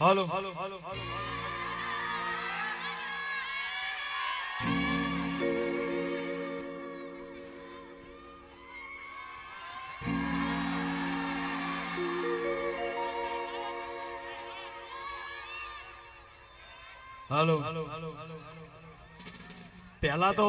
હાલો પહેલા તો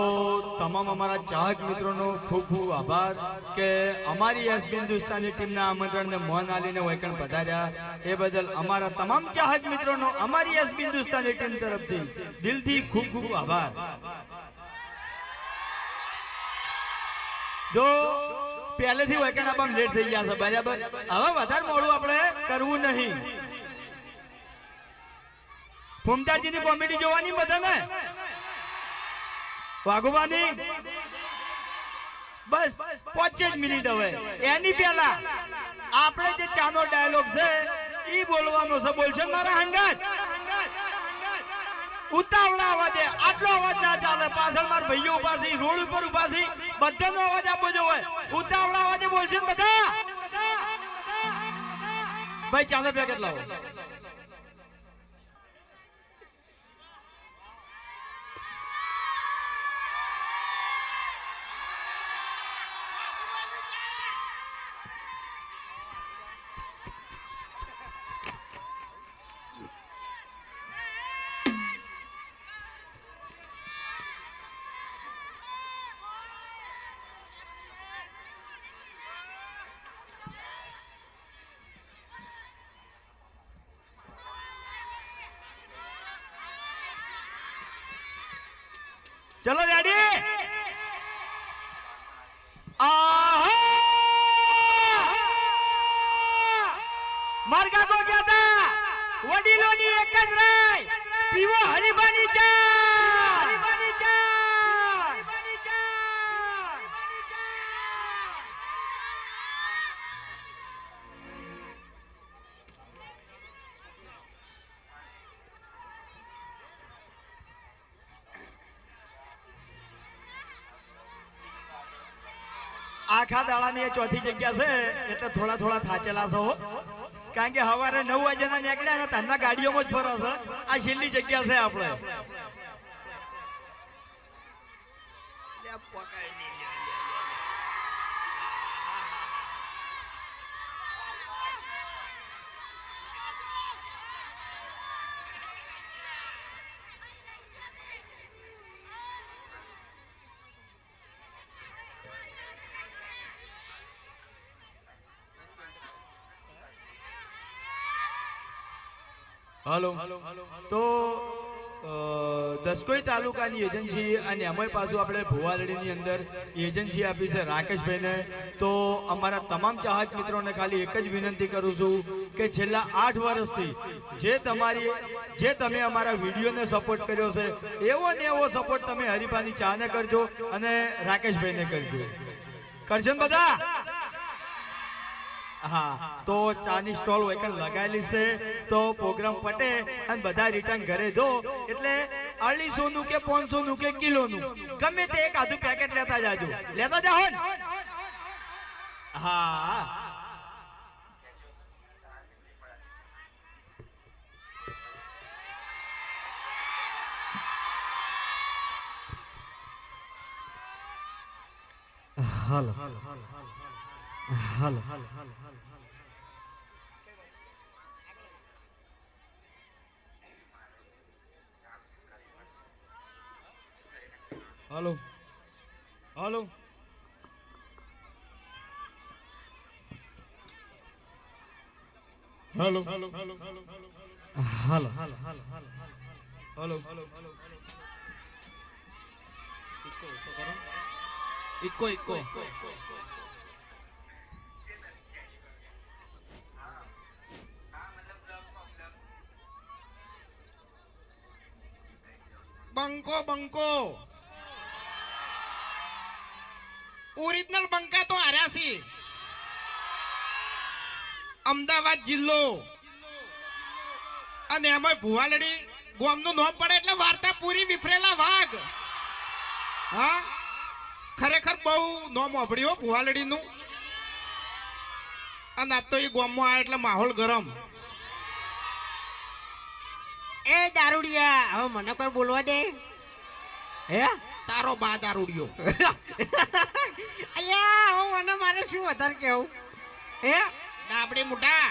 તમામ અમારા ચાહક મિત્રોનો ખૂબ ખૂબ આભાર કે અમારી એસબી હિન્દુસ્તાની ટીમના આમંત્રણને મોન આલીને વૈકણ પધાર્યા એ બદલ અમારા તમામ ચાહક મિત્રોનો અમારી એસબી હિન્દુસ્તાની ટીમ તરફથી દિલથી ખૂબ ખૂબ આભાર। જો પહેલેથી વૈકણ આપણ લેટ થઈ ગયા છે બરાબર, હવે વધારે મોડું આપણે કરવું નહીં। ફૂમતાજીની કોમેડી જોવાની બધાને વાઘુબાની બસ 5 મિનિટ હવે એની પહેલા આપણે જે ચાનો ડાયલોગ છે ઈ બોલવાનો છે। બોલશે મારા હંગાત ઉતાવળા અવાજે, આટલો અવાજ ના ચાલે। પાછળ માર ભાઈઓ ઉભા છે, રોડ ઉપર ઉભા છે, બધાનો અવાજ આપવો જોઈએ। ઉતાવળા અવાજે બોલશે બધા। ભાઈ ચાનો પેકેટ લાવો। चलो रेडी मार्गा को क्या था वडीलोनी एक ज राय पीवो हरिबानी चा आखा दाळानी चौथी जग्या છે એટલે થોડા થોડા થાચેલા છો, કારણ કે સવારે 9 વાગ્યાના નીકળ્યા ને તના ગાડીઓમાં જ ફરો છે। આ છેલ્લી જગ્યા છે આપણે। हेलो तो दसकोई तालुकानी एजन्सी અને એમાંય પાછું આપણે ભુવાલડીની અંદર એજન્સી આપી છે રાકેશભાઈને। તો અમારા તમામ ચાહક મિત્રોને ખાલી એક જ વિનંતી કરું છું કે છેલ્લા 8 વર્ષથી જે તમે અમારા વિડીયોને સપોર્ટ કર્યો છે એવો ને એવો સપોર્ટ તમે હરિભાની ચાને કરજો અને રાકેશભાઈને કરજો। કરજો ને બધા? हाँ तो चानी स्टॉल वेकन लगायेली छे तो प्रोग्राम पटे अने बधा रिटर्न घरे दो एटले 250 नु के 500 नु के किलो नु गमे ते एक आधु पैकेट लेता जाजो। लेता जाओ ने? हाँ hello hello hello hello hello hello hello hello hello echo echo બંકો બંકો ઓરિજિનલ બંકા તો હાર્યા છે। અમદાવાદ જિલ્લો અને એમાં ભુવાલડી ગામનું નામ પડે એટલે વાર્તા પૂરી વિફરેલા વાઘ। હા ખરેખર બહુ નામ સાંભળ્યું ભુવાલડીનું। અને આજ તો એ ગામમાં આવ્યા એટલે માહોલ ગરમ। એ દારૂડિયા હવે મને કોઈ બોલવા દે હે તારો બા દારૂડિયો. અલ્યા હું મને મારે શું વધારે કેવું હે ડાબડી મોટા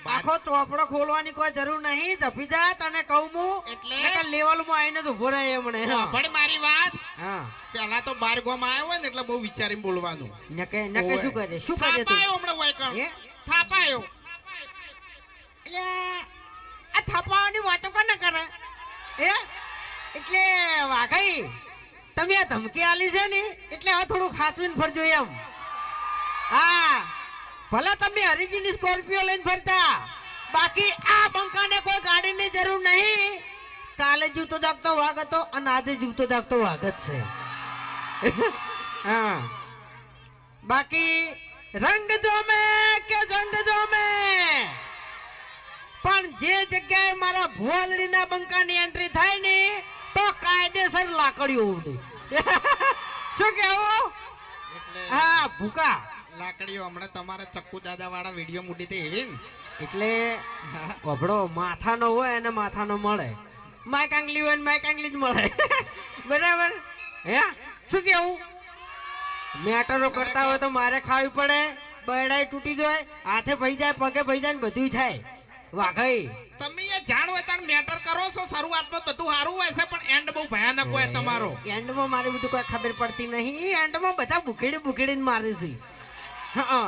આખો ચોપડો ખોલવાની કોઈ જરૂર નહીં ધપીદા તને કહું હું એટલે લેવલ માં આવીને તો ઉભો રહે મને પણ મારી વાત હા પેલા તો બાર ગોમ આવ્યો હોય ને એટલે બહુ વિચારીને બોલવાનું. નકે શું કરે તું થાપાયો હમણાં વાયકણ. હે? થાપાયો. એટલે આ થપાવાની વાતો કોને કરે હે એટલે વાઘાઈ તમે આ ધમકી આલી છે ને એટલે હવે થોડું ખાતવીને ફરજો એમ હા ભલે તમે હરીજીની સ્કોર્પિયો લઈને ફરતા બાકી આ બંકાને કોઈ ગાડીની જરૂર નહીં કાલે જીવતો જાગતો વાઘ હતો અને આજે જીવતો જાગતો વાઘ જ છે હા બાકી રંગ જોમે કે જંગ જોમે પણ જે જગ્યાએ મારા ભુવાલડીના બંકાની એન્ટ્રી થાય ને તો કાયદેસર લાકડીઓ ઉડે શું કેવું એટલે હા ભૂકા લાકડીઓ હમણાં તમારા ચક્કુ દાદા વાળા વિડીયો મૂડી તે એવી ને એટલે કપડો માથાનો હોય અને માથાનો મળે માય કાંગલી હોય ને માય કાંગલી જ મળે બરાબર હે શું કેવું મેટરો કરતા હોય તો મારે ખાવી પડે બરડાઈ તૂટી જાય હાથે ભઈ જાય પગે ભઈ જાય ને બધું થાય વાઘઈ તમે એ જાણ હોય તાણ મેટર કરો છો શરૂઆતમાં બધું સારું હોય છે પણ એન્ડ બહુ ભયાનક હોય તમારો. એન્ડમાં મારે બધું કોઈ ખબર પડતી નહીં એન્ડમાં બધા બુખેડીને મારે છે હા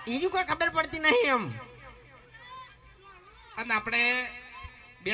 એની કોઈ ખબર પડતી નહીં એમ અને આપણે